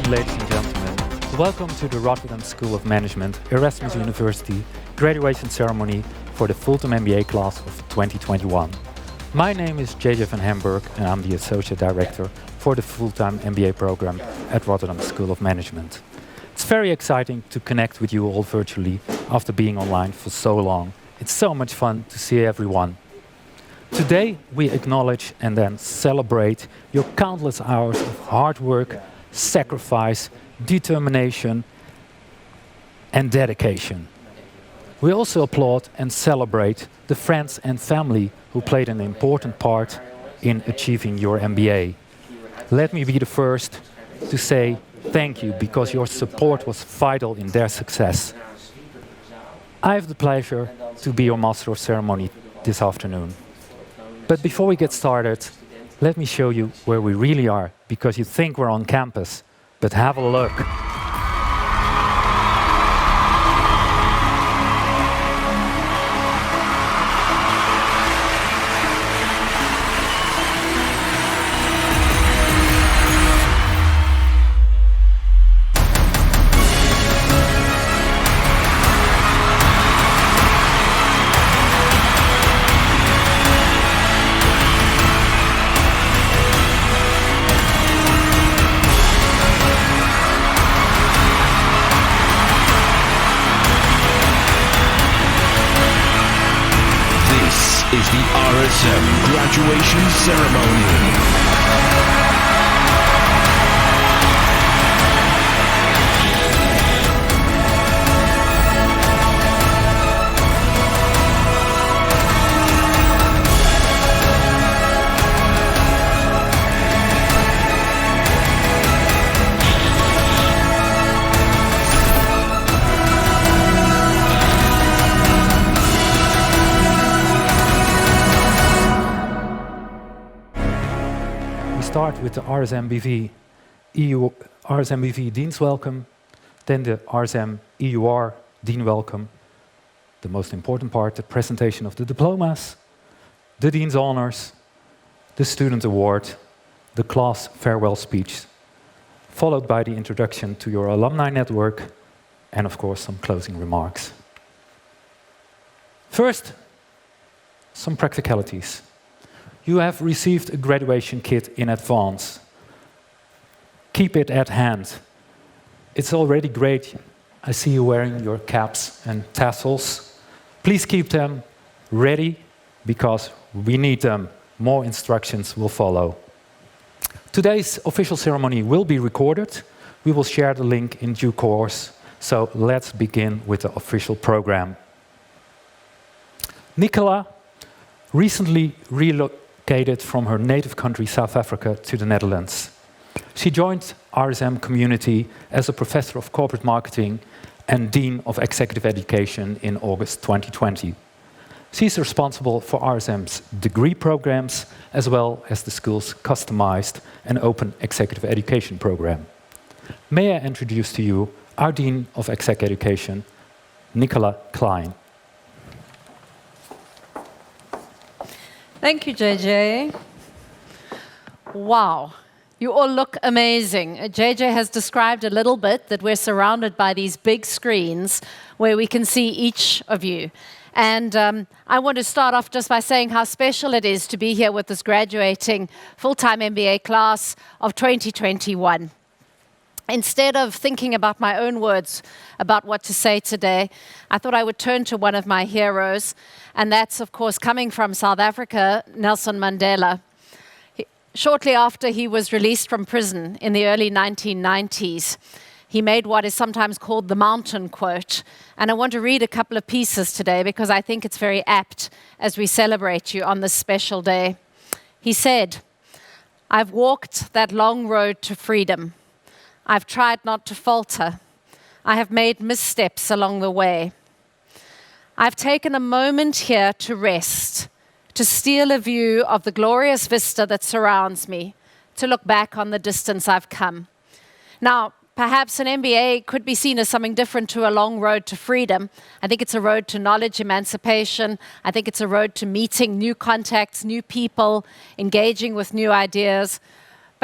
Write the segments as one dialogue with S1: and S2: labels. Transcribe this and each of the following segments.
S1: afternoon, ladies and gentlemen. Welcome to the Rotterdam School of Management, Erasmus University, graduation ceremony for the Full-time MBA class of 2021. My name is JJ van Hamburg and I'm the Associate Director for the Full-time MBA program at Rotterdam School of Management. It's very exciting to connect with you all virtually after being online for so long. It's so much fun to see everyone. Today we acknowledge and then celebrate your countless hours of hard work, sacrifice, determination and dedication. We also applaud and celebrate the friends and family who played an important part in achieving your MBA. Let me be the first to say thank you because your support was vital in their success. I have the pleasure to be your Master of Ceremony this afternoon. But before we get started, let me show you where we really are, because you think we're on campus, but have a look.
S2: Is the RSM graduation ceremony.
S1: Start with the RSM BV Dean's Welcome, then the RSM EUR Dean Welcome, the most important part, the presentation of the diplomas, the Dean's Honors, the Student Award, the class farewell speech, followed by the introduction to your alumni network, and of course some closing remarks. First, some practicalities. You have received a graduation kit in advance. Keep it at hand. It's already great. I see you wearing your caps and tassels. Please keep them ready because we need them. More instructions will follow. Today's official ceremony will be recorded. We will share the link in due course. So let's begin with the official program. Nicola recently relocated from her native country, South Africa, to the Netherlands. She joined RSM Community as a Professor of Corporate Marketing and Dean of Executive Education in August 2020. She's responsible for RSM's degree programs, as well as the school's customized and open executive education program. May I introduce to you our Dean of Exec Education, Nicola Klein.
S3: Thank you, JJ. Wow, you all look amazing. JJ has described a little bit that we're surrounded by these big screens where we can see each of you. And I want to start off just by saying how special it is to be here with this graduating full-time MBA class of 2021. Instead of thinking about my own words about what to say today, I thought I would turn to one of my heroes, and that's, of course, coming from South Africa, Nelson Mandela. Shortly after he was released from prison in the early 1990s, he made what is sometimes called the mountain quote. And I want to read a couple of pieces today because I think it's very apt as we celebrate you on this special day. He said, "I've walked that long road to freedom. I've tried not to falter. I have made missteps along the way. I've taken a moment here to rest, to steal a view of the glorious vista that surrounds me, to look back on the distance I've come." Now, perhaps an MBA could be seen as something different to a long road to freedom. I think it's a road to knowledge emancipation. I think it's a road to meeting new contacts, new people, engaging with new ideas.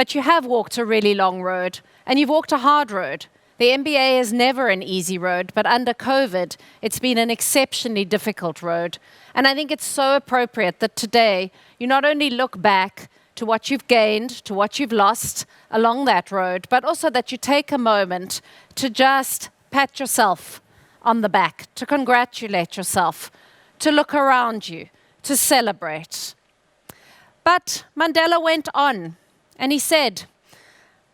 S3: But you have walked a really long road, and you've walked a hard road. The MBA is never an easy road, but under COVID, it's been an exceptionally difficult road. And I think it's so appropriate that today you not only look back to what you've gained, to what you've lost along that road, but also that you take a moment to just pat yourself on the back, to congratulate yourself, to look around you, to celebrate. But Mandela went on, and he said,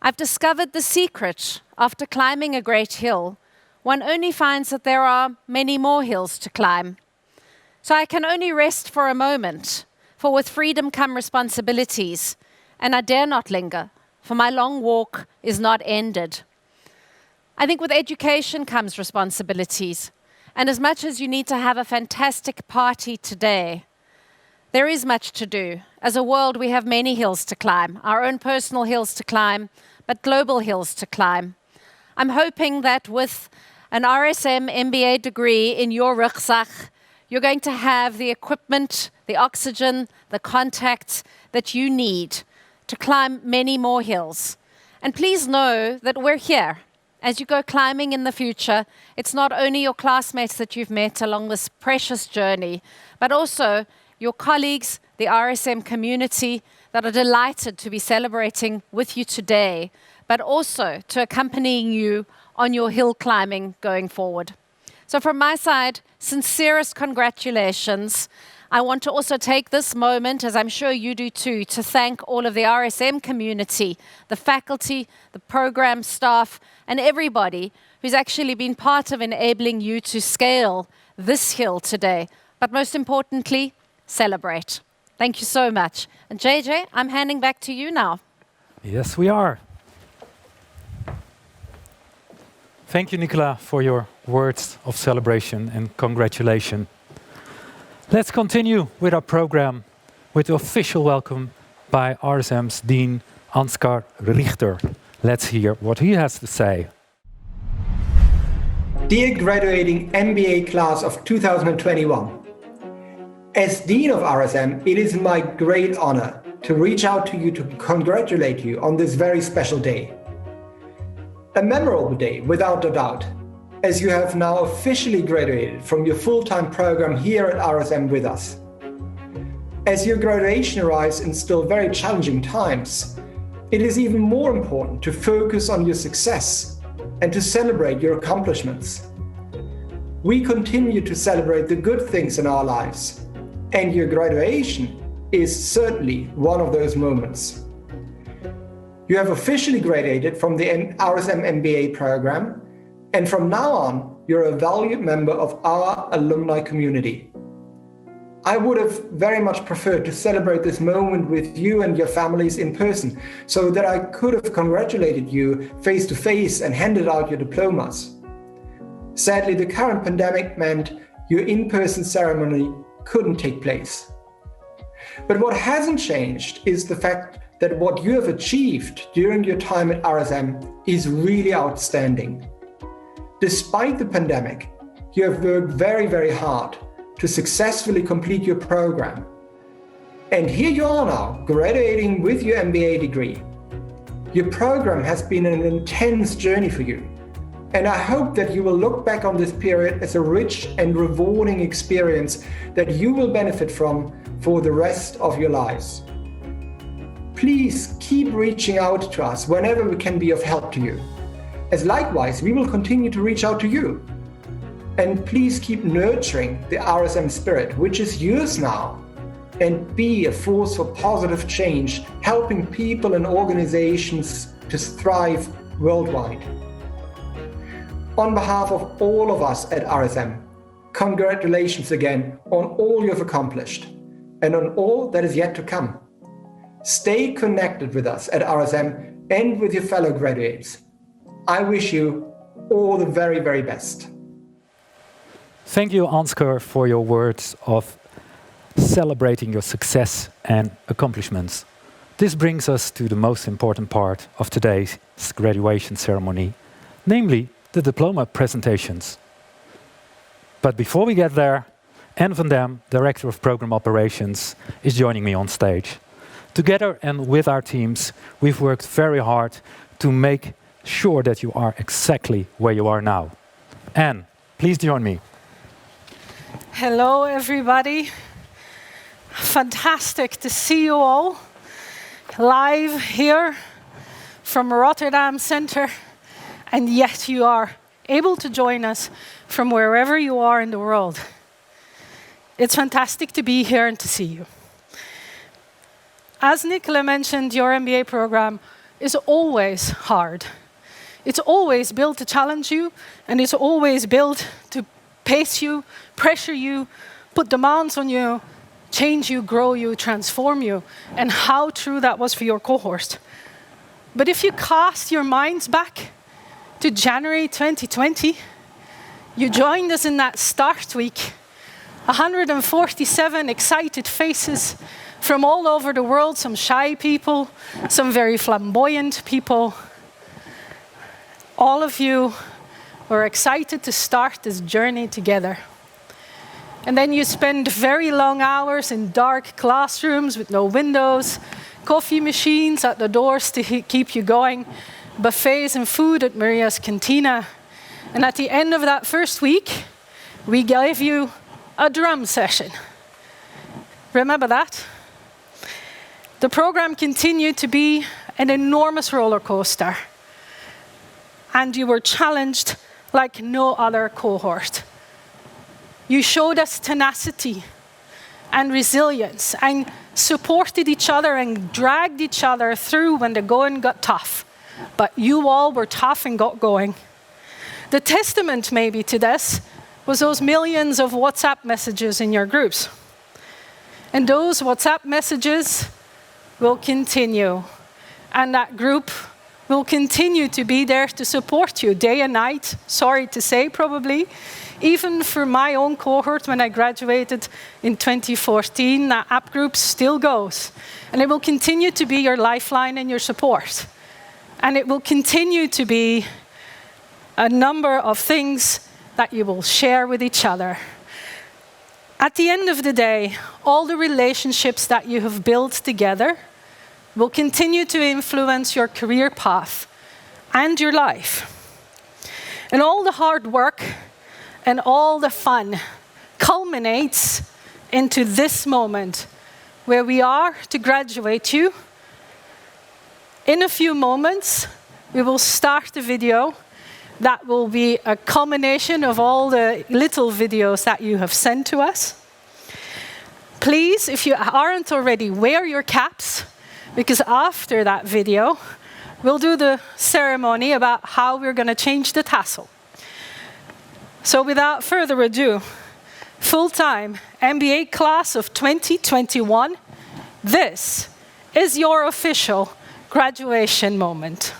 S3: "I've discovered the secret. After climbing a great hill, one only finds that there are many more hills to climb. So I can only rest for a moment, for with freedom come responsibilities, and I dare not linger, for my long walk is not ended." I think with education comes responsibilities, and as much as you need to have a fantastic party today, there is much to do. As a world, we have many hills to climb, our own personal hills to climb, but global hills to climb. I'm hoping that with an RSM MBA degree in your rucksack, you're going to have the equipment, the oxygen, the contacts that you need to climb many more hills. And please know that we're here. As you go climbing in the future, it's not only your classmates that you've met along this precious journey, but also your colleagues, the RSM community that are delighted to be celebrating with you today, but also to accompanying you on your hill climbing going forward. So from my side, sincerest congratulations. I want to also take this moment, as I'm sure you do too, to thank all of the RSM community, the faculty, the program staff, and everybody who's actually been part of enabling you to scale this hill today. But most importantly, celebrate. Thank you so much. And JJ, I'm handing back to you now.
S1: Yes, we are. Thank you, Nicola, for your words of celebration and congratulation. Let's continue with our program with the official welcome by RSM's Dean, Ansgar Richter. Let's hear what he has to say.
S4: Dear graduating MBA class of 2021, as Dean of RSM, it is my great honor to reach out to you to congratulate you on this very special day. A memorable day, without a doubt, as you have now officially graduated from your full-time program here at RSM with us. As your graduation arrives in still very challenging times, it is even more important to focus on your success and to celebrate your accomplishments. We continue to celebrate the good things in our lives, and your graduation is certainly one of those moments. You have officially graduated from the RSM MBA program, and from now on, you're a valued member of our alumni community. I would have very much preferred to celebrate this moment with you and your families in person, so that I could have congratulated you face to face and handed out your diplomas. Sadly, the current pandemic meant your in-person ceremony couldn't take place. But what hasn't changed is the fact that what you have achieved during your time at RSM is really outstanding. Despite the pandemic, you have worked very, very hard to successfully complete your program. And here you are now, graduating with your MBA degree. Your program has been an intense journey for you. And I hope that you will look back on this period as a rich and rewarding experience that you will benefit from for the rest of your lives. Please keep reaching out to us whenever we can be of help to you. As likewise, we will continue to reach out to you. And please keep nurturing the RSM spirit, which is yours now, and be a force for positive change, helping people and organizations to thrive worldwide. On behalf of all of us at RSM, congratulations again on all you've accomplished and on all that is yet to come. Stay connected with us at RSM and with your fellow graduates. I wish you all the very, very best.
S1: Thank you, Ansgar, for your words of celebrating your success and accomplishments. This brings us to the most important part of today's graduation ceremony, namely the diploma presentations. But before we get there, Anne van Dam, Director of Program Operations, is joining me on stage. Together and with our teams, we've worked very hard to make sure that you are exactly where you are now. Anne, please join me.
S5: Hello, everybody. Fantastic to see you all live here from Rotterdam Center, and yet you are able to join us from wherever you are in the world. It's fantastic to be here and to see you. As Nicola mentioned, your MBA program is always hard. It's always built to challenge you, and it's always built to pace you, pressure you, put demands on you, change you, grow you, transform you, and how true that was for your cohort. But if you cast your minds back to January 2020, you joined us in that start week. 147 excited faces from all over the world, some shy people, some very flamboyant people. All of you were excited to start this journey together. And then you spend very long hours in dark classrooms with no windows, coffee machines at the doors to keep you going, buffets and food at Maria's Cantina. And at the end of that first week, we gave you a drum session. Remember that? The program continued to be an enormous roller coaster. And you were challenged like no other cohort. You showed us tenacity and resilience and supported each other and dragged each other through when the going got tough. But you all were tough and got going. The testament maybe to this was those millions of WhatsApp messages in your groups. And those WhatsApp messages will continue. And that group will continue to be there to support you day and night, sorry to say probably. Even for my own cohort when I graduated in 2014, that app group still goes. And it will continue to be your lifeline and your support. And it will continue to be a number of things that you will share with each other. At the end of the day, all the relationships that you have built together will continue to influence your career path and your life. And all the hard work and all the fun culminates into this moment where we are to graduate you. In a few moments, we will start the video. That will be a culmination of all the little videos that you have sent to us. Please, if you aren't already, wear your caps, because after that video, we'll do the ceremony about how we're going to change the tassel. So without further ado, full-time MBA class of 2021, this is your official graduation moment.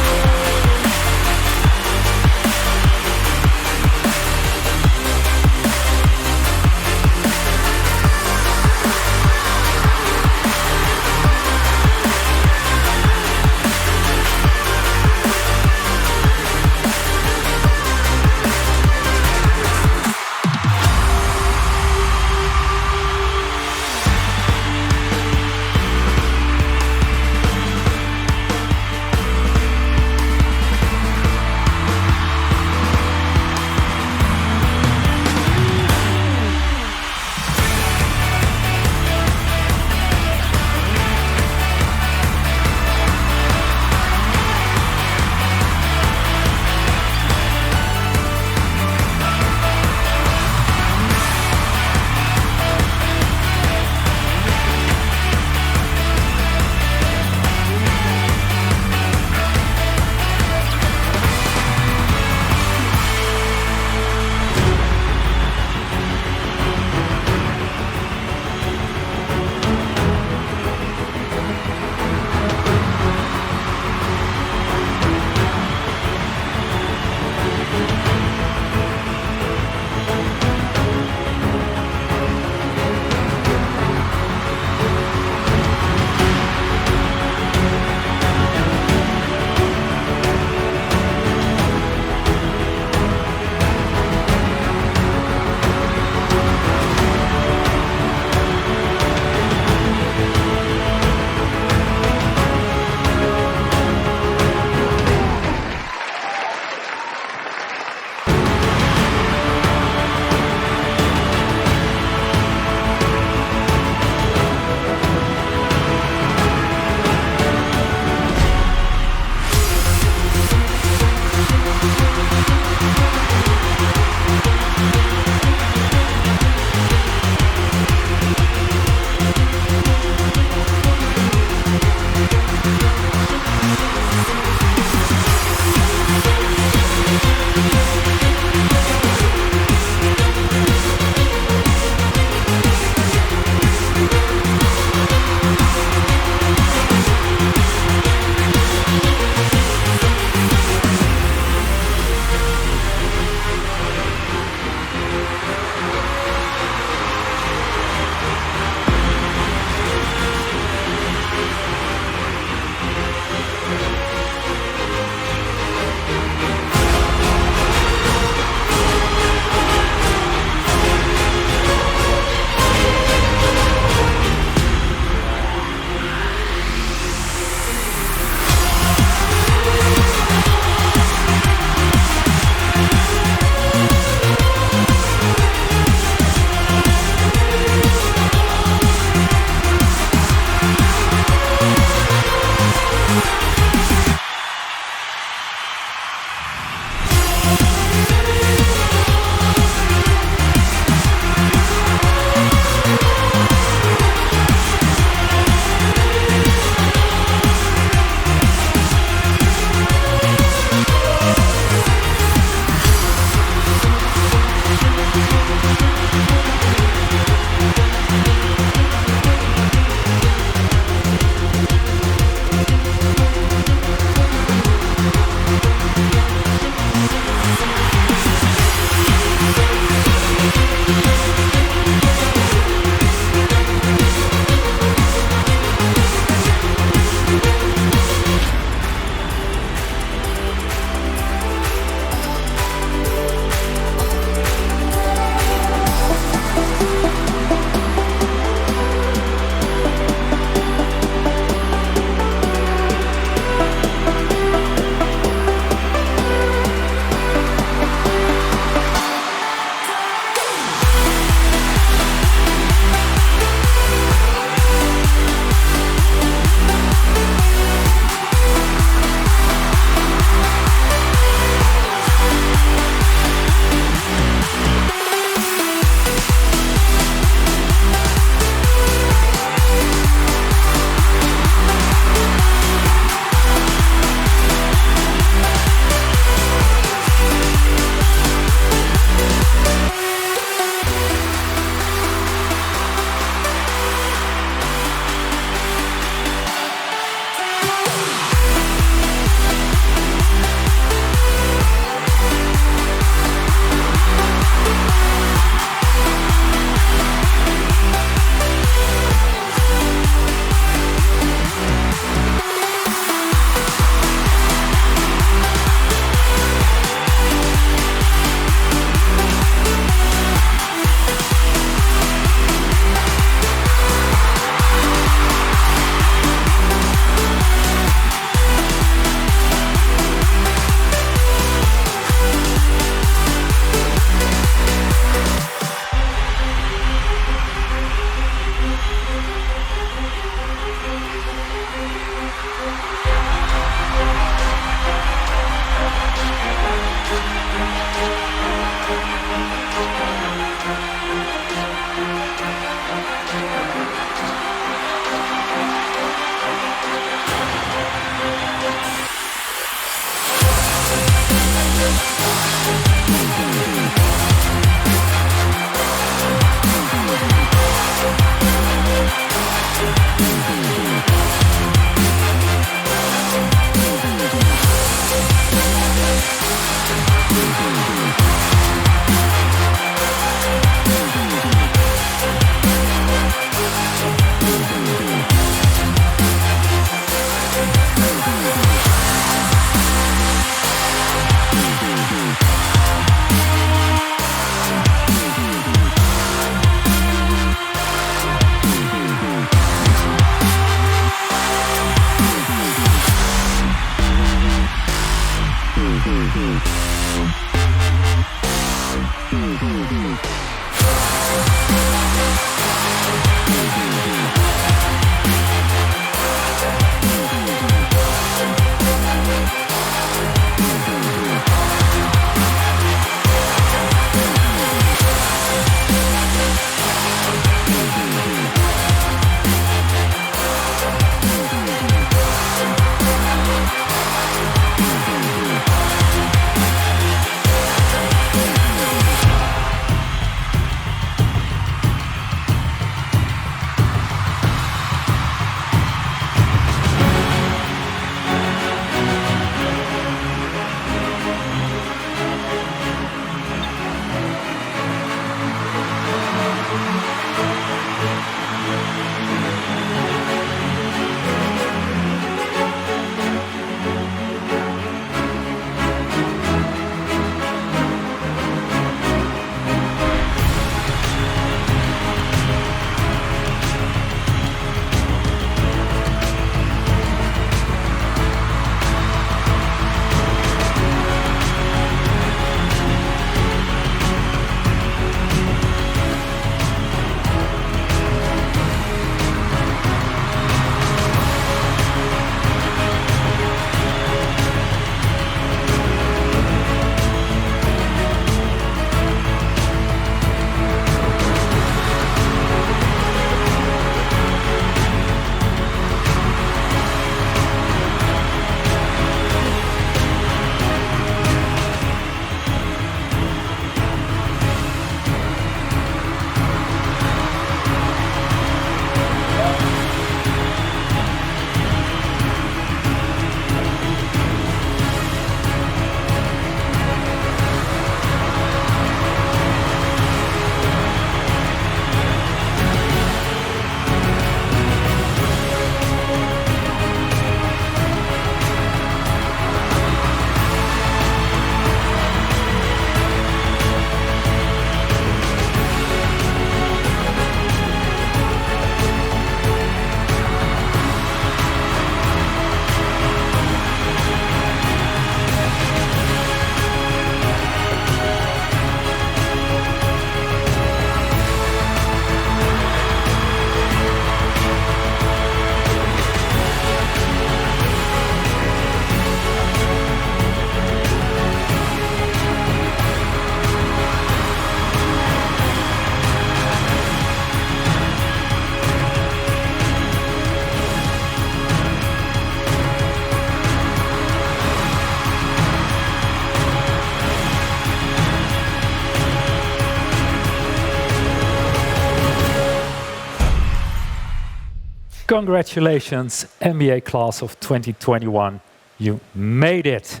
S1: Congratulations, MBA class of 2021. You made it.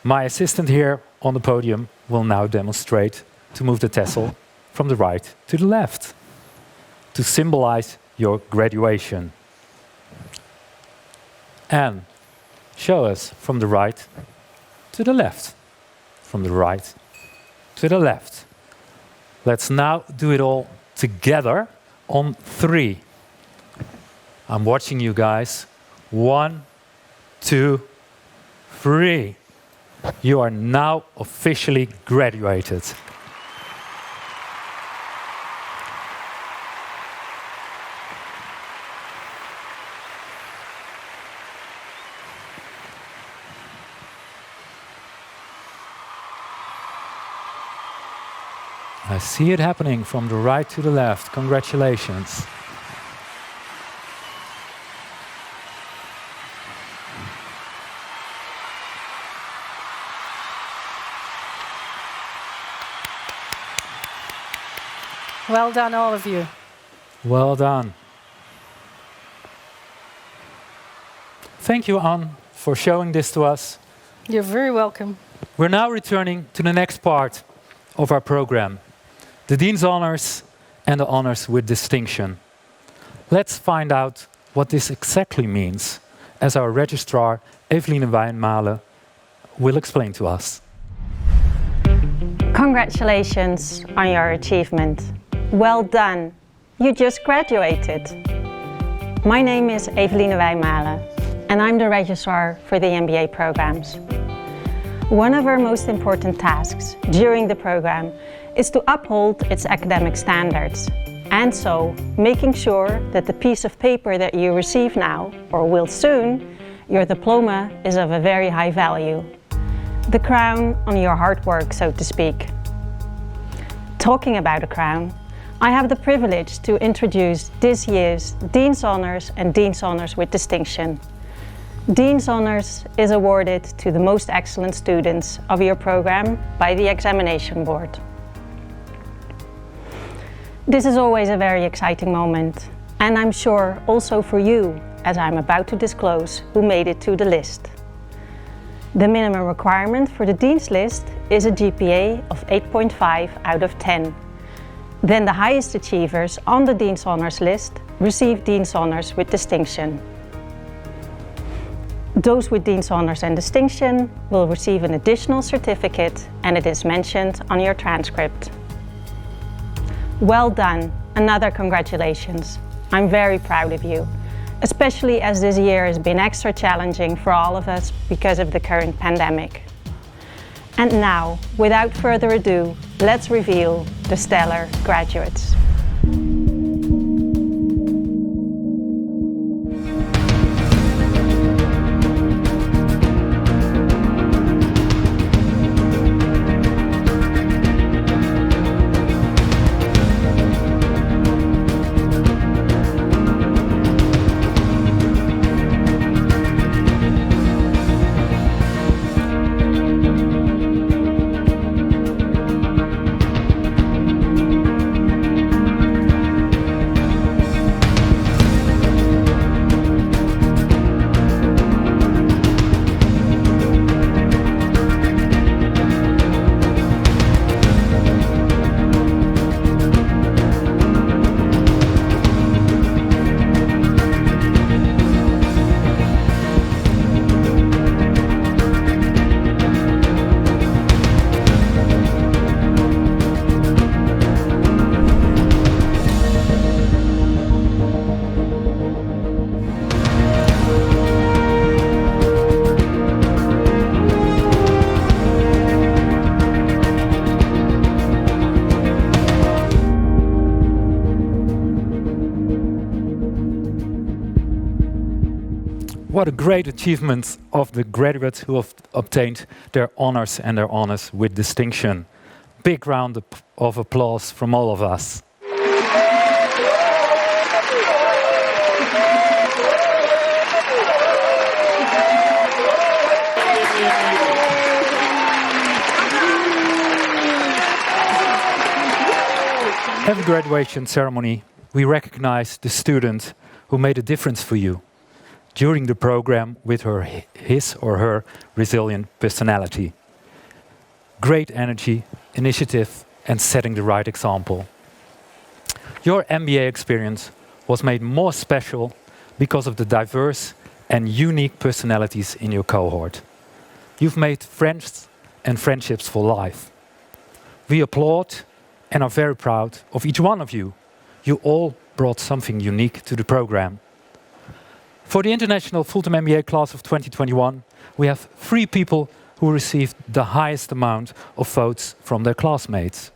S1: My assistant here on the podium will now demonstrate to move the tassel from the right to the left to symbolize your graduation. And show us from the right to the left. From the right to the left. Let's now do it all together on 3. I'm watching you guys. 1, 2, 3. You are now officially graduated. I see it happening from the right to the left. Congratulations.
S5: Well done, all of you.
S1: Well done. Thank you, Anne, for showing this to us.
S5: You're very welcome.
S1: We're now returning to the next part of our program, the Dean's Honors and the Honors with Distinction. Let's find out what this exactly means, as our registrar, Eveline Wijnmalen, will explain to us.
S6: Congratulations on your achievement. Well done. You just graduated. My name is Eveline Wijnmalen, and I'm the registrar for the MBA programs. One of our most important tasks during the program is to uphold its academic standards, and so making sure that the piece of paper that you receive now, or will soon, your diploma, is of a very high value. The crown on your hard work, so to speak. Talking about a crown, I have the privilege to introduce this year's Dean's Honors and Dean's Honors with Distinction. Dean's Honors is awarded to the most excellent students of your program by the examination board. This is always a very exciting moment, and I'm sure also for you, as I'm about to disclose who made it to the list. The minimum requirement for the Dean's list is a GPA of 8.5 out of 10. Then the highest achievers on the Dean's Honors list receive Dean's Honors with Distinction. Those with Dean's Honors and Distinction will receive an additional certificate, and it is mentioned on your transcript. Well done, another congratulations. I'm very proud of you, especially as this year has been extra challenging for all of us because of the current pandemic. And now, without further ado, let's reveal the stellar graduates.
S1: What a great achievement of the graduates who have obtained their honors and their honors with distinction. Big round of applause from all of us. Every graduation ceremony, we recognize the student who made a difference for you during the program with his or her resilient personality. Great energy, initiative, and setting the right example. Your MBA experience was made more special because of the diverse and unique personalities in your cohort. You've made friends and friendships for life. We applaud and are very proud of each one of you. You all brought something unique to the program. For the International Full-time MBA class of 2021, we have 3 people who received the highest amount of votes from their classmates.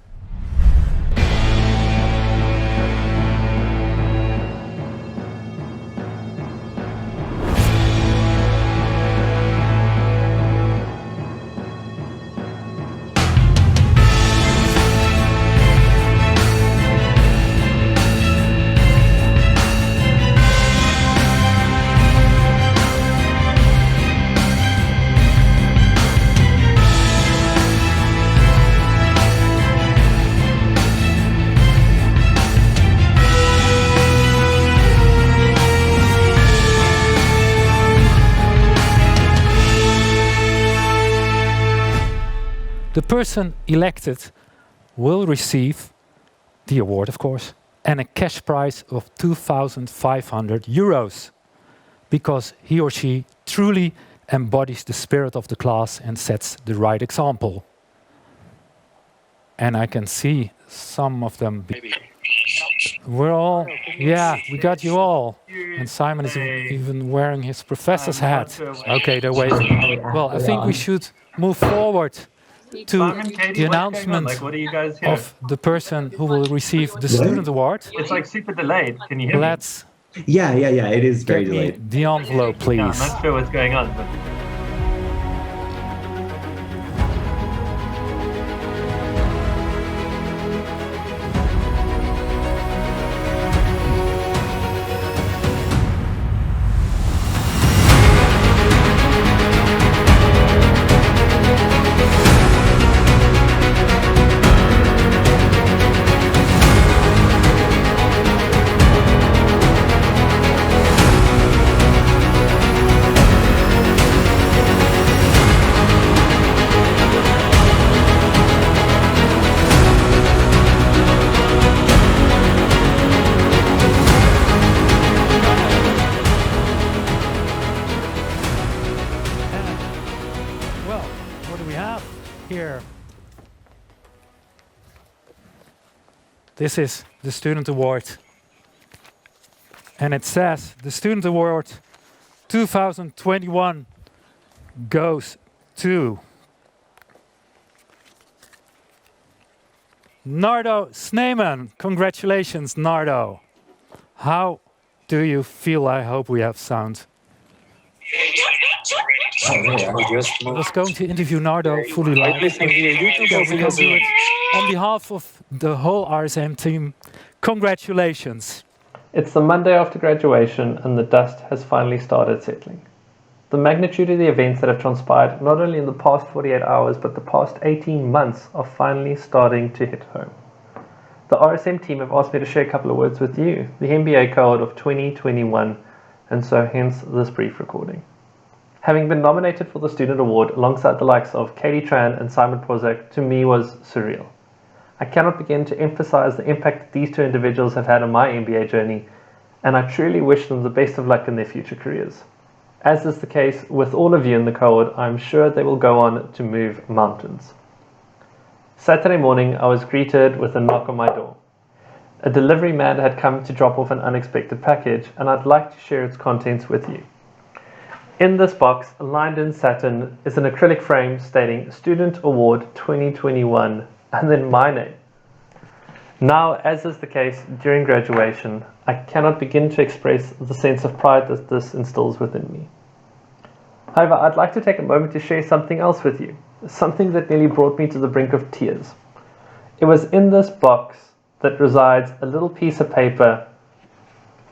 S1: The person elected will receive the award, of course, and a cash prize of 2,500 euros, because he or she truly embodies the spirit of the class and sets the right example. And I can see some of them. We're all, yeah, we got you all. And Simon is even wearing his professor's hat. Okay, they're waiting. Well, I think we should move forward to the announcement of the person who will receive the student award.
S7: It's like super delayed. Can you hear me?
S1: Let's
S8: Yeah, it is very
S1: get me
S8: delayed.
S1: the envelope, please.
S7: Yeah, I'm not sure what's going on. But
S1: Well, what do we have here? This is the student award. And it says the student award 2021 goes to Nardo Sneeman. Congratulations, Nardo. How do you feel? I hope we have sound. I was going to interview Nardo fully live. We'll do it. On behalf of the whole RSM team, congratulations.
S7: it's the Monday after graduation and the dust has finally started settling. The magnitude of the events that have transpired not only in the past 48 hours but the past 18 months are finally starting to hit home. The RSM team have asked me to share a couple of words with you, the MBA cohort of 2021, and so hence this brief recording. Having been nominated for the Student Award alongside the likes of Katie Tran and Simon Pozak, to me was surreal. I cannot begin to emphasize the impact that these 2 individuals have had on my MBA journey, and I truly wish them the best of luck in their future careers. As is the case with all of you in the cohort, I'm sure they will go on to move mountains. Saturday morning, I was greeted with a knock on my door. A delivery man had come to drop off an unexpected package, and I'd like to share its contents with you. In this box, lined in satin, is an acrylic frame stating Student Award 2021 and then my name. Now, as is the case during graduation, I cannot begin to express the sense of pride that this instills within me. However, I'd like to take a moment to share something else with you, something that nearly brought me to the brink of tears. It was in this box that resides a little piece of paper,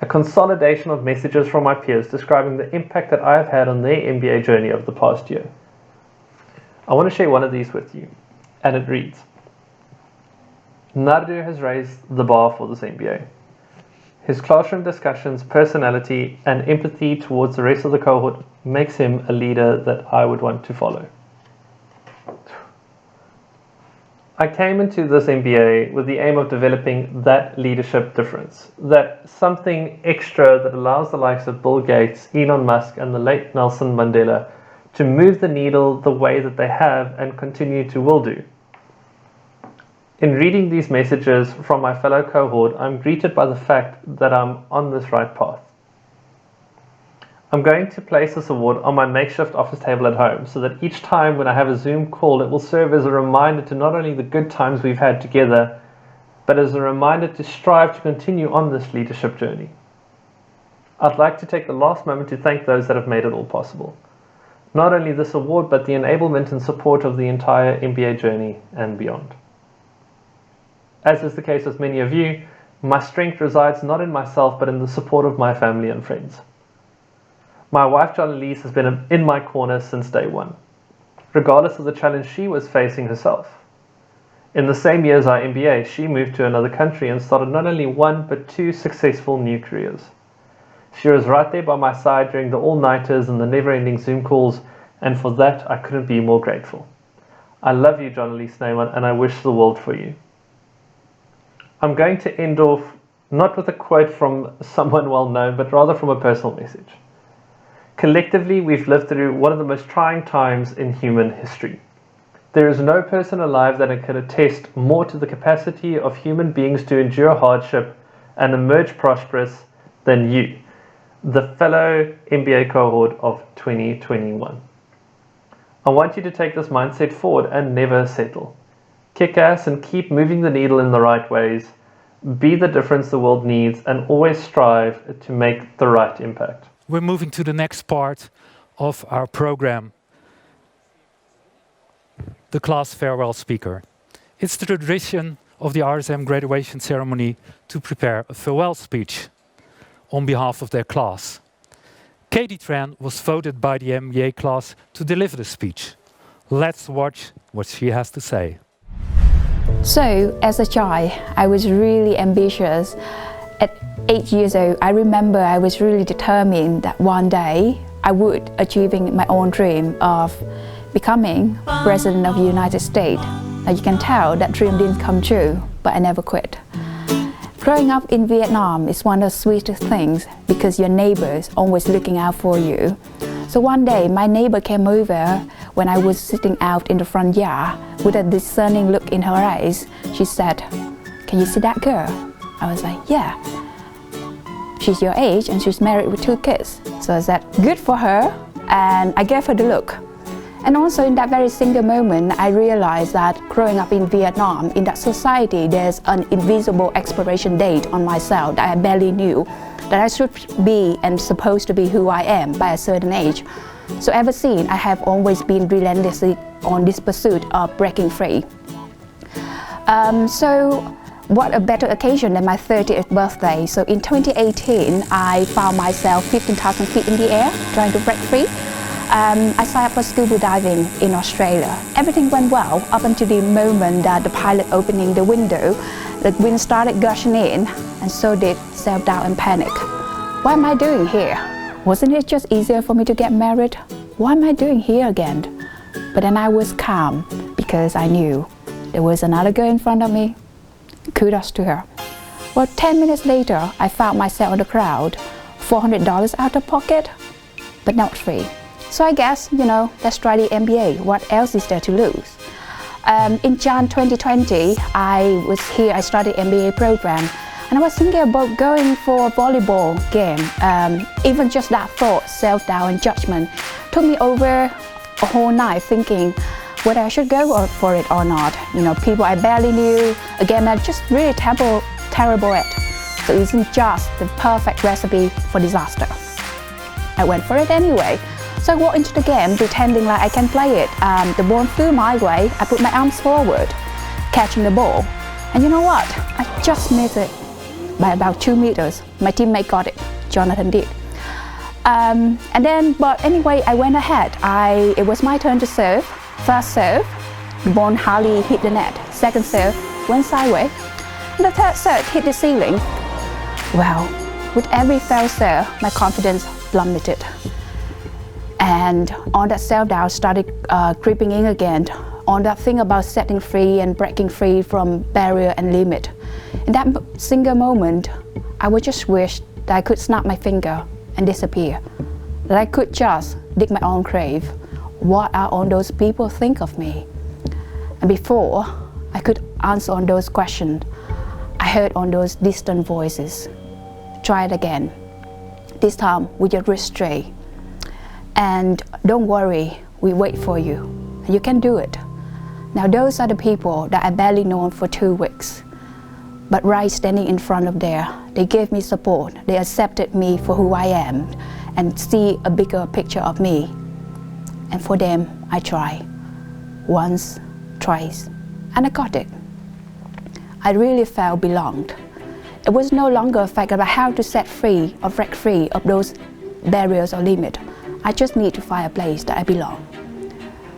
S7: a consolidation of messages from my peers describing the impact that I have had on their MBA journey over the past year. I want to share one of these with you, and it reads, Nardo has raised the bar for this MBA. His classroom discussions, personality, and empathy towards the rest of the cohort makes him a leader that I would want to follow. I came into this MBA with the aim of developing that leadership difference, that something extra that allows the likes of Bill Gates, Elon Musk, and the late Nelson Mandela to move the needle the way that they have and continue to will do. In reading these messages from my fellow cohort, I'm greeted by the fact that I'm on this right path. I'm going to place this award on my makeshift office table at home so that each time when I have a Zoom call, it will serve as a reminder to not only the good times we've had together, but as a reminder to strive to continue on this leadership journey. I'd like to take the last moment to thank those that have made it all possible. Not only this award, but the enablement and support of the entire MBA journey and beyond. As is the case with many of you, my strength resides not in myself, but in the support of my family and friends. My wife, John-Elise, has been in my corner since day one, regardless of the challenge she was facing herself. In the same year as our MBA, she moved to another country and started not only one, but 2 successful new careers. She was right there by my side during the all-nighters and the never-ending Zoom calls, and for that, I couldn't be more grateful. I love you, John-Elise Neyman, and I wish the world for you. I'm going to end off not with a quote from someone well known, but rather from a personal message. Collectively, we've lived through one of the most trying times in human history. There is no person alive that can attest more to the capacity of human beings to endure hardship and emerge prosperous than you, the fellow MBA cohort of 2021. I want you to take this mindset forward and never settle. Kick ass and keep moving the needle in the right ways. Be the difference the world needs and always strive to make the right impact.
S1: We're moving to the next part of our program, the class farewell speaker. It's the tradition of the RSM graduation ceremony to prepare a farewell speech on behalf of their class. Katie Tran was voted by the MBA class to deliver the speech. Let's watch what she has to say.
S9: So, as a child, I was really ambitious. At 8 years old, I remember I was really determined that one day I would achieving my own dream of becoming President of the United States. Now you can tell that dream didn't come true, but I never quit. Growing up in Vietnam is one of the sweetest things because your neighbors always looking out for you. So one day my neighbor came over when I was sitting out in the front yard with a discerning look in her eyes. She said, "Can you see that girl?" I was like, "Yeah. She's your age and she's married with 2 kids." So I said, "Good for her," and I gave her the look. And also in that very single moment, I realized that growing up in Vietnam, in that society, there's an invisible expiration date on myself that I barely knew, that I should be and supposed to be who I am by a certain age. So ever since, I have always been relentlessly on this pursuit of breaking free. So what a better occasion than my 30th birthday. So in 2018, I found myself 15,000 feet in the air, trying to break free. I signed up for scuba diving in Australia. Everything went well up until the moment that the pilot opening the window, the wind started gushing in, and so did self-doubt and panic. What am I doing here? Wasn't it just easier for me to get married? What am I doing here again? But then I was calm because I knew there was another girl in front of me. Kudos to her. Well, 10 minutes later, I found myself in the crowd, $400 out of pocket, but not free. So I guess, let's try the MBA. What else is there to lose? In Jan 2020, I started MBA program, and I was thinking about going for a volleyball game. Even just that thought, self-doubt and judgment, took me over a whole night thinking whether I should go for it or not. People I barely knew, a game I'm just really terrible at. So it isn't just the perfect recipe for disaster. I went for it anyway. So I walked into the game pretending like I can play it. The ball flew my way. I put my arms forward, catching the ball. And you know what? I just missed it by about 2 meters. My teammate got it. Jonathan did. But anyway, I went ahead. It was my turn to serve. First serve, the ball hardly hit the net. Second serve, went sideways. And the third serve hit the ceiling. Well, with every failed sale, my confidence plummeted. And all that self-doubt started creeping in again, on that thing about setting free and breaking free from barrier and limit. In that single moment, I would just wish that I could snap my finger and disappear, that I could just dig my own grave. What are all those people think of me? And before I could answer on those questions, I heard on those distant voices. Try it again. This time with your wrist straight. And don't worry, we wait for you. You can do it. Now those are the people that I barely known for 2 weeks. But right standing in front of there, they gave me support. They accepted me for who I am and see a bigger picture of me. And for them, I try. Once, twice, and I got it. I really felt belonged. It was no longer a fact about how to set free or break free of those barriers or limits. I just need to find a place that I belong.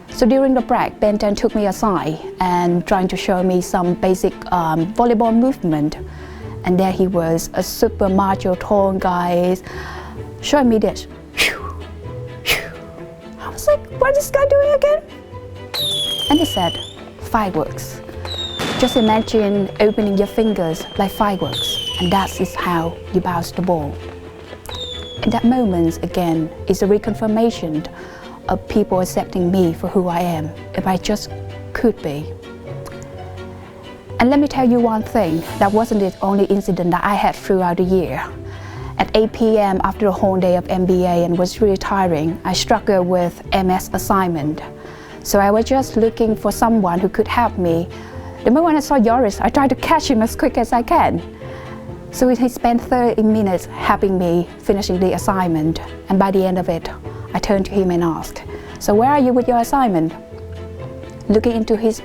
S9: So during the break, Ben 10 took me aside and trying to show me some basic volleyball movement. And there he was, a super macho tall guy, showing me this. I was like, what is this guy doing again? And he said, fireworks. Just imagine opening your fingers like fireworks, and that is how you bounce the ball. In that moment, again, is a reconfirmation of people accepting me for who I am, if I just could be. And let me tell you one thing, that wasn't the only incident that I had throughout the year. At 8 p.m. after a whole day of MBA and was really tiring, I struggled with MS assignment. So I was just looking for someone who could help me. The moment I saw Joris, I tried to catch him as quick as I can. So he spent 30 minutes helping me finishing the assignment. And by the end of it, I turned to him and asked, so where are you with your assignment? Looking into his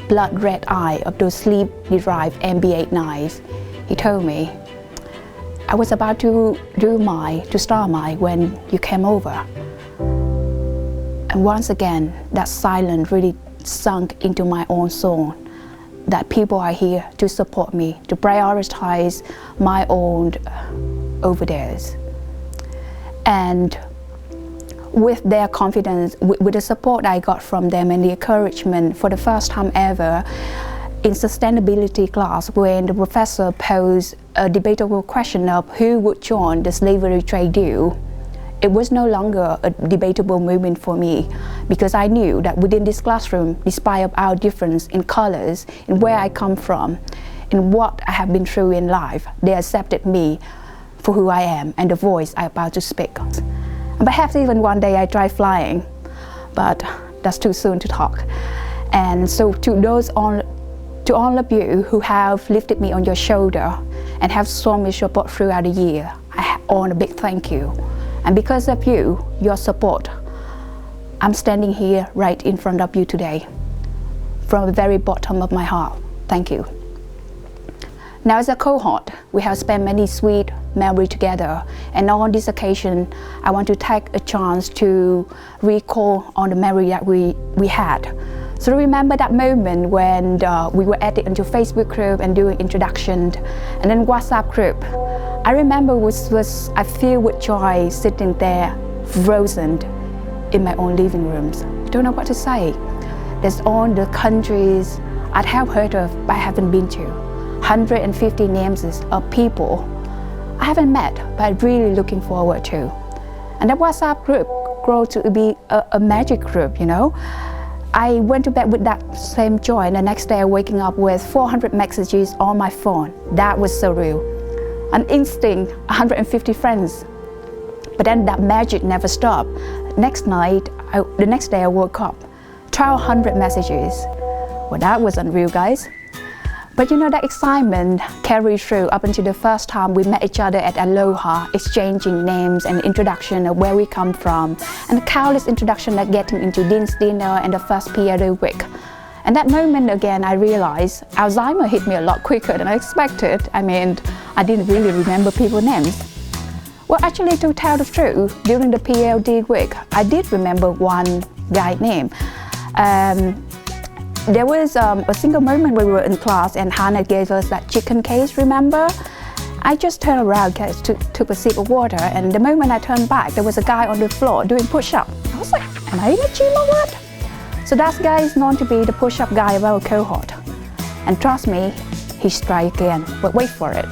S9: blood red eye of those sleep-deprived MBA nights, he told me, I was about to start mine when you came over. And once again, that silence really sunk into my own soul, that people are here to support me, to prioritize my own over theirs. And with their confidence, with the support I got from them and the encouragement, for the first time ever in sustainability class, when the professor posed a debatable question of who would join the slavery trade deal, it was no longer a debatable moment for me, because I knew that within this classroom, despite of our difference in colors, in where I come from, in what I have been through in life, they accepted me for who I am and the voice I'm about to speak. And perhaps even one day I try flying, but that's too soon to talk. And so to all of you who have lifted me on your shoulder and have shown me support throughout the year, I owe a big thank you. And because of you, your support, I'm standing here right in front of you today. From the very bottom of my heart, thank you. Now as a cohort, we have spent many sweet memories together, and on this occasion, I want to take a chance to recall on the memory that we had. So remember that moment when we were added into Facebook group and doing introduction, and then WhatsApp group. I remember I feel with joy sitting there, frozen in my own living rooms. Don't know what to say. There's all the countries I'd have heard of but I haven't been to. 150 names of people I haven't met but I'm really looking forward to. And that WhatsApp group grew to be a magic group, you know. I went to bed with that same joy, and the next day waking up with 400 messages on my phone. That was surreal. An instinct, 150 friends. But then that magic never stopped. The next day I woke up, 1,200 messages. Well, that was unreal, guys. But you know, that excitement carried through up until the first time we met each other at Aloha, exchanging names and introduction of where we come from, and the countless introduction that getting into Dean's dinner and the first PLO week. And that moment again, I realized Alzheimer hit me a lot quicker than I expected. I mean, I didn't really remember people's names. Well, actually, to tell the truth, during the PLD week, I did remember one guy's name. There was a single moment when we were in class and Hannah gave us that chicken case, remember? I just turned around, took a sip of water, and the moment I turned back, there was a guy on the floor doing push-up. I was like, am I in a gym or what? So that guy is known to be the push-up guy of our cohort. And trust me, he strike again, but wait for it.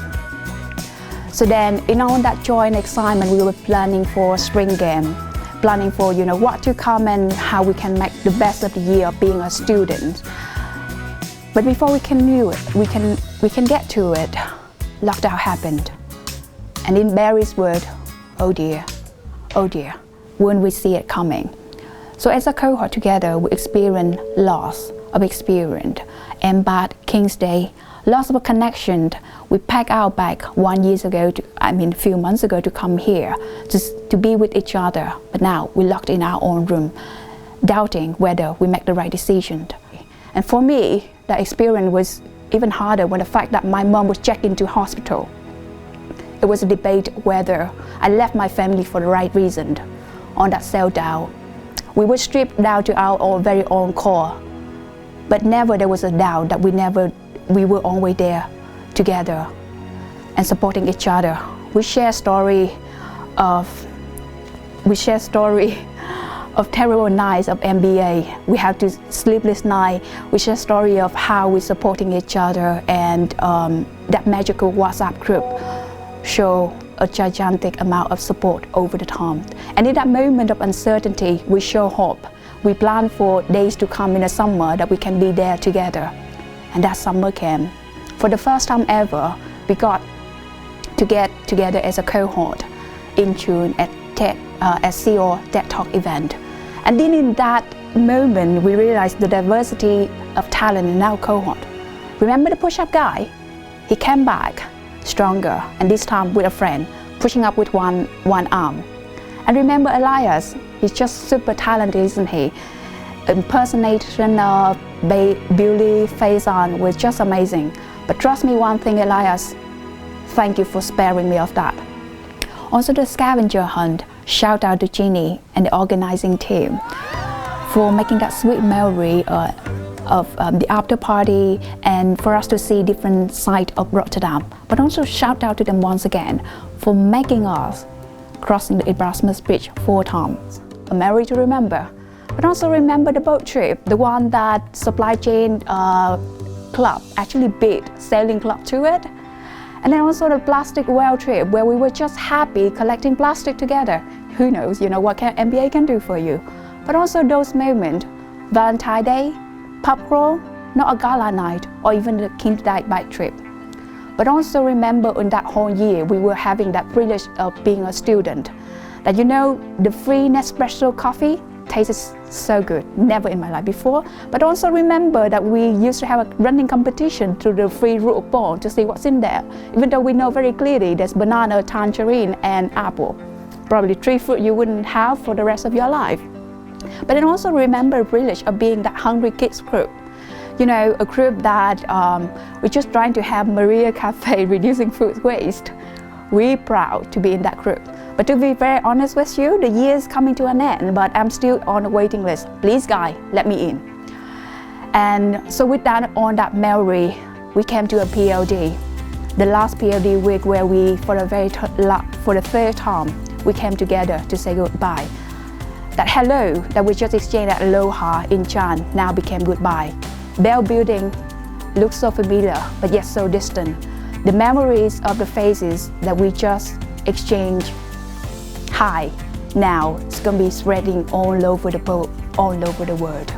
S9: So then, in all that joy and excitement, we were planning for spring game, planning for what to come and how we can make the best of the year of being a student. But before we can do it, we can get to it, lockdown happened. And in Barry's word, oh dear, wouldn't we see it coming? So as a cohort together, we experienced loss of experience, MBAT, King's Day, loss of a connection. We packed our bag a few months ago to come here, just to be with each other. But now we're locked in our own room, doubting whether we make the right decision. And for me, that experience was even harder when the fact that my mom was checked into hospital. It was a debate whether I left my family for the right reason. On that cell down, we were stripped down to our very own core, but never there was a doubt that we were always there together and supporting each other. We share story of terrible nights of MBA. We have to sleepless night. We share story of how we're supporting each other, and that magical WhatsApp group show a gigantic amount of support over the time. And in that moment of uncertainty, we show hope. We plan for days to come in the summer that we can be there together. And that summer came. For the first time ever, we got to get together as a cohort in June at CEO TED Talk event. And then in that moment, we realized the diversity of talent in our cohort. Remember the push-up guy? He came back stronger, and this time with a friend, pushing up with one arm. And remember Elias? He's just super talented, isn't he? Impersonation of Billy Faison was just amazing. But trust me one thing, Elias, thank you for sparing me of that. Also the scavenger hunt, shout out to Jeannie and the organizing team for making that sweet memory of the after party, and for us to see different sides of Rotterdam. But also shout out to them once again for making us crossing the Erasmus Bridge 4 times. A memory to remember. But also remember the boat trip, the one that supply chain club actually beat sailing club to it. And then also the plastic whale trip where we were just happy collecting plastic together. Who knows, what MBA can do for you. But also those moments, Valentine's Day, pub crawl, not a gala night, or even the King's Day bike trip. But also remember in that whole year, we were having that privilege of being a student. That the free Nespresso coffee tastes so good, never in my life before. But also remember that we used to have a running competition through the free root ball to see what's in there, even though we know very clearly there's banana, tangerine, and apple. Probably 3 fruit you wouldn't have for the rest of your life. But then also remember the privilege of being that hungry kids group. A group that we're just trying to have Maria Cafe reducing food waste. We're proud to be in that group. But to be very honest with you, the year is coming to an end, but I'm still on the waiting list. Please, guy, let me in. And so with that, on that memory, we came to a PLD. The last PLD week where we, for the third time, we came together to say goodbye. That hello that we just exchanged at Aloha in Chan now became goodbye. Bell building looks so familiar, but yet so distant. The memories of the faces that we just exchanged hi, now it's gonna be spreading all over the world.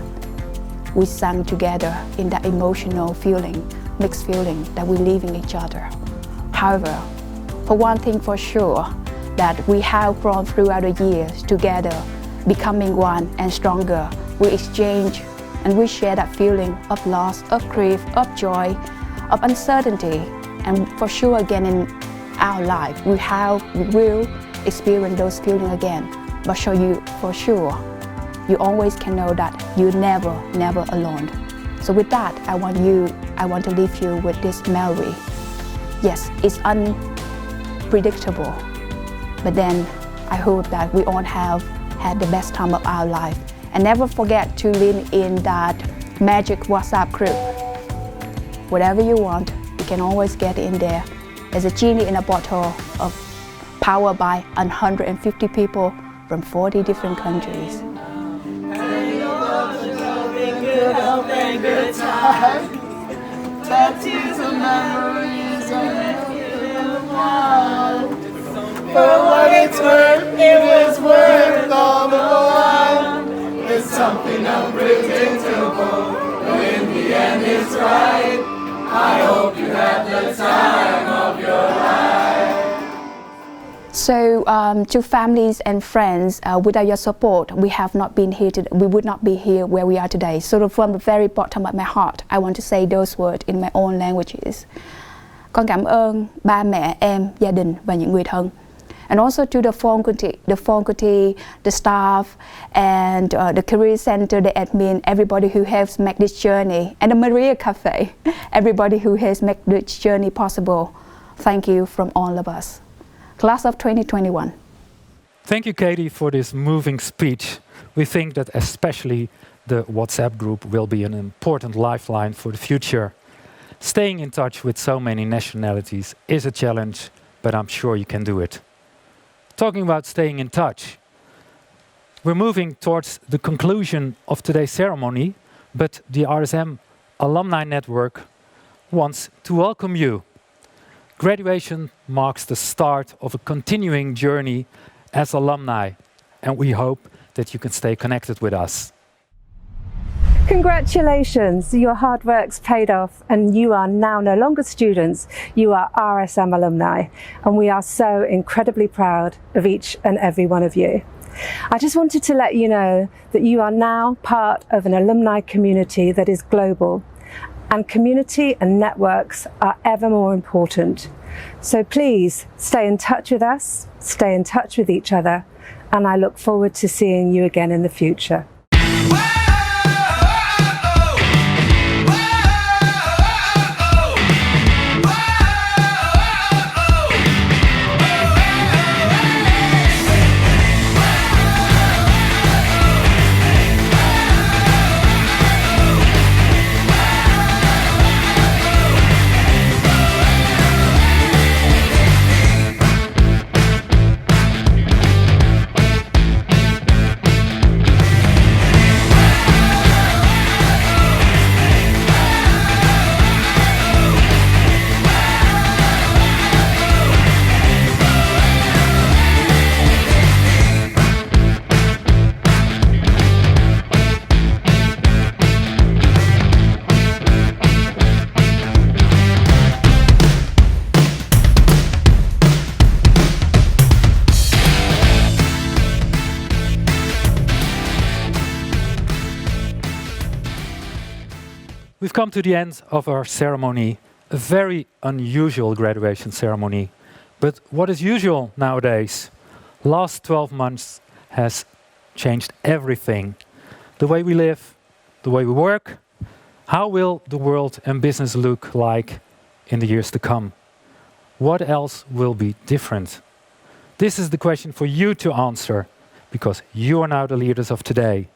S9: We sang together in that emotional feeling, mixed feeling that we live in each other. However, for one thing for sure, that we have grown throughout the years together, becoming one and stronger. We exchange and we share that feeling of loss, of grief, of joy, of uncertainty. And for sure again in our life, we will experience those feelings again. But for sure, you always can know that you're never alone. So with that, I want to leave you with this memory. Yes, it's unpredictable, but then I hope that we all have had the best time of our life. And never forget to lean in that magic WhatsApp group. Whatever you want, you can always get in there. is a genie in a bottle of powered by 150 people from 40 different countries.
S10: For what it's worth, it was worth all the while. It's something unpredictable, but in the end it's right. I hope you had the time of your life.
S9: So to families and friends, without your support, we would not be here where we are today. So from the very bottom of my heart, I want to say those words in my own languages. Con cảm ơn ba mẹ, em, gia đình và những người thân. And also to the faculty, the staff, and the career center, the admin, everybody who has made this journey, and the Maria Cafe, everybody who has made this journey possible. Thank you from all of us. Class of 2021.
S1: Thank you, Katie, for this moving speech. We think that especially the WhatsApp group will be an important lifeline for the future. Staying in touch with so many nationalities is a challenge, but I'm sure you can do it. Talking about staying in touch, we're moving towards the conclusion of today's ceremony, but the RSM Alumni Network wants to welcome you. Graduation marks the start of a continuing journey as alumni, and we hope that you can stay connected with us.
S11: Congratulations, your hard work's paid off and you are now no longer students, you are RSM alumni, and we are so incredibly proud of each and every one of you. I just wanted to let you know that you are now part of an alumni community that is global, and community and networks are ever more important. So please stay in touch with us, stay in touch with each other, and I look forward to seeing you again in the future.
S1: We've come to the end of our ceremony, a very unusual graduation ceremony. But what is usual nowadays? Last 12 months has changed everything. The way we live, the way we work. How will the world and business look like in the years to come? What else will be different? This is the question for you to answer, because you are now the leaders of today.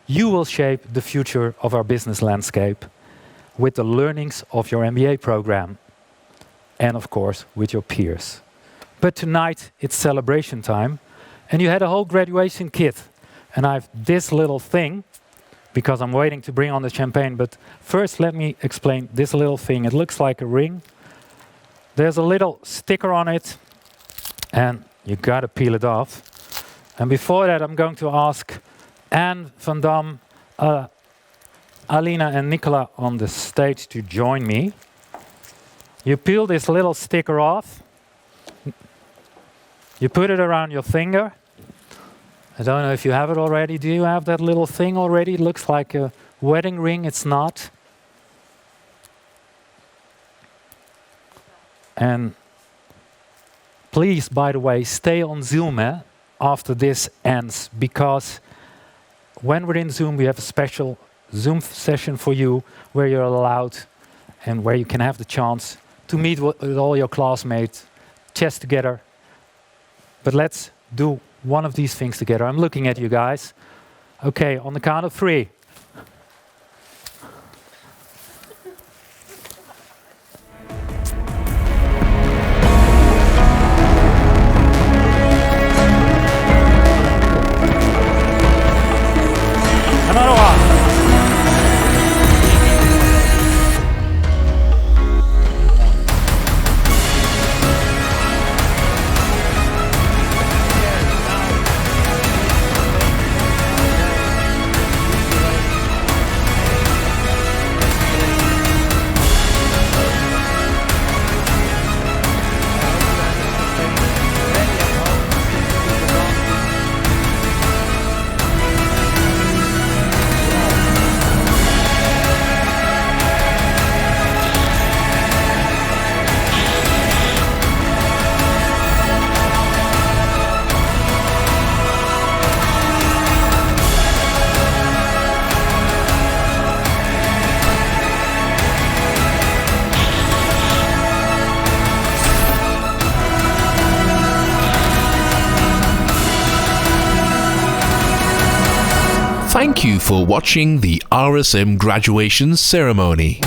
S1: You will shape the future of our business landscape with the learnings of your MBA program, and of course with your peers. But tonight it's celebration time, and you had a whole graduation kit, and I have this little thing because I'm waiting to bring on the champagne. But first let me explain this little thing. It looks like a ring. There's a little sticker on it, and you gotta peel it off. And before that, I'm going to ask Anne van Dam, Alina and Nicola on the stage to join me. You peel this little sticker off. You put it around your finger. I don't know if you have it already. Do you have that little thing already? It looks like a wedding ring. It's not. And please, by the way, stay on Zoom after this ends, because when we're in Zoom, we have a special Zoom session for you where you're allowed and where you can have the chance to meet with all your classmates, chess together. But let's do one of these things together. I'm looking at you guys. Okay, on the count of 3.
S2: Thank you for watching the RSM graduation ceremony.